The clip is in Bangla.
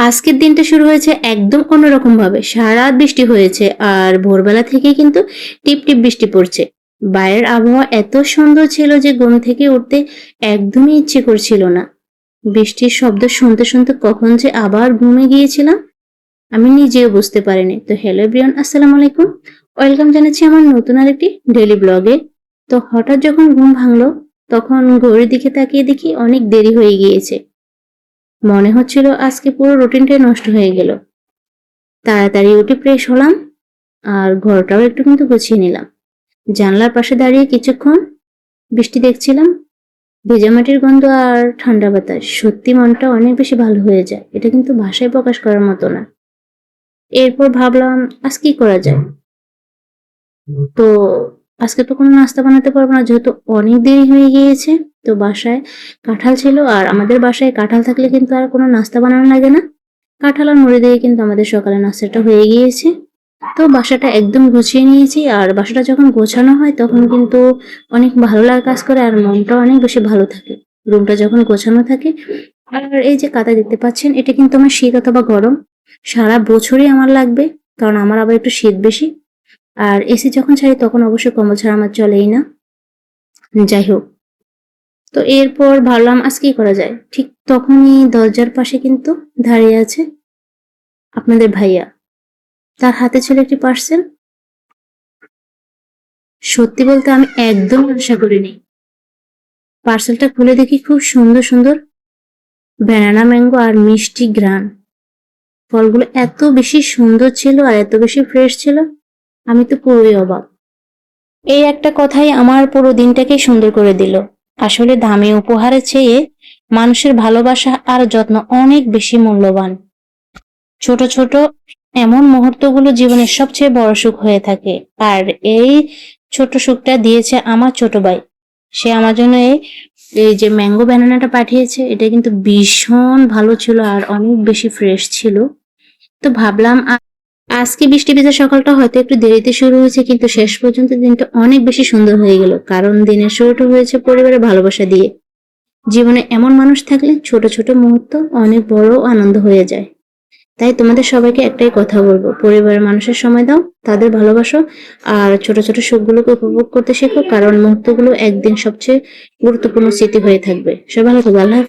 আজকের দিনটা শুরু হয়েছে একদম অন্যরকম ভাবে। সারা রাত বৃষ্টি হয়েছে আর ভোরবেলা থেকে কিন্তু টিপ টিপ বৃষ্টি পড়ছে। বাইরের আবহাওয়া এত সুন্দর ছিল যে ঘুম থেকে উঠতে একদমই ইচ্ছে করছিল না। বৃষ্টির শব্দ শুনতে শুনতে কখন যে আবার ঘুমে গিয়েছিলাম আমি নিজেও বুঝতে পারিনি। তো হ্যালো এভরিওয়ান, আসসালামু আলাইকুম। ওয়েলকাম জানাচ্ছি আমার নতুন আরেকটি ডেইলি ব্লগে। তো হঠাৎ যখন ঘুম ভাঙলো তখন ঘড়ির দিকে তাকিয়ে দেখি অনেক দেরি হয়ে গিয়েছে। মনে হচ্ছিল আজকে পুরো রুটিনটাই নষ্ট হয়ে গেল। তাড়াতাড়ি উঠে ফ্রেশ হলাম আর ঘরটাও একটু কিন্তু গুছিয়ে নিলাম। জানলার পাশে দাঁড়িয়ে কিছুক্ষণ বৃষ্টি দেখছিলাম। ভেজা মাটির গন্ধ আর ঠান্ডা বাতাস, সত্যি মনটা অনেক বেশি ভালো হয়ে যায়। এটা কিন্তু ভাষায় প্রকাশ করার মতো না। এরপর ভাবলাম আজ কি করা যায়। তো আজকে তো কোনো নাস্তা বানাতে পারবো না যেহেতু অনেক দেরি হয়ে গিয়েছে। তো বাসায় কাঁঠাল ছিল আর আমাদের বাসায় কাঁঠাল থাকলে কিন্তু আর কোনো নাস্তা বানানো লাগে না। কাঁঠাল আর মুড়ি দিয়ে কিন্তু আমাদের সকালে নাস্তাটা হয়ে গিয়েছে। তো বাসাটা একদম গুছিয়ে নিয়েছি আর বাসাটা যখন গোছানো হয় তখন কিন্তু অনেক ভালো লাগা কাজ করে আর মনটা অনেক বেশি ভালো থাকে। রুমটা যখন গোছানো থাকে। আর এই যে কাঁথা দেখতে পাচ্ছেন এটা কিন্তু আমার শীত অথবা গরম সারা বছরই আমার লাগবে, কারণ আমার আবার একটু শীত বেশি। আর এসি যখন ছাড়ি তখন অবশ্যই কম্বল ছাড়া আমার চলেই না। যাই হোক, তো এরপর ভাবলাম আজ কি করা যায়। ঠিক তখনই দরজার পাশে কিন্তু দাঁড়িয়ে আছে আপনাদের ভাইয়া। তার হাতে ছিল একটি পার্সেল। সত্যি বলতে আমি একদম আশা করিনি। পার্সেলটা খুলে দেখি খুব সুন্দর সুন্দর ব্যানানা ম্যাঙ্গো আর মিষ্টি গ্রান। ফলগুলো এত বেশি সুন্দর ছিল আর এত বেশি ফ্রেশ ছিল, আমি তো পুরোই অবাক। এই একটা কথাই আমার পুরো দিনটাকে সুন্দর করে দিল। আসলে দামি উপহারের চেয়ে মানুষের ভালোবাসা আর যত্ন অনেক বেশি মূল্যবান। ছোট ছোট এমন মুহূর্তগুলো জীবনের সবচেয়ে বড় সুখ হয়ে থাকে। আর এই ছোট সুখটা দিয়েছে আমার ছোট ভাই। সে আমার জন্য এই যে ম্যাঙ্গো ব্যানানাটা পাঠিয়েছে, এটা কিন্তু ভীষণ ভালো ছিল আর অনেক বেশি ফ্রেশ ছিল। তো ভাবলাম আজকে বৃষ্টি ভেজা সকালটা হয়তো একটু দেরিতে শুরু হয়েছে, কিন্তু শেষ পর্যন্ত দিনটা অনেক বেশি সুন্দর হয়ে গেল, কারণ দিনের শুরুটা হয়েছে পরিবারের ভালোবাসা দিয়ে। জীবনে এমন মানুষ থাকলে ছোট ছোট মুহূর্ত অনেক বড় আনন্দ হয়ে যায়। তাই তোমাদের সবাইকে একটাই কথা বলবো, পরিবারের মানুষের সময় দাও, তাদের ভালোবাসো আর ছোট ছোট সুখগুলোকে উপভোগ করতে শেখো, কারণ মুহূর্তগুলো একদিন সবচেয়ে গুরুত্বপূর্ণ স্মৃতি হয়ে থাকবে। সবাই ভালো থাকবে। আল্লাহ হাফেজ।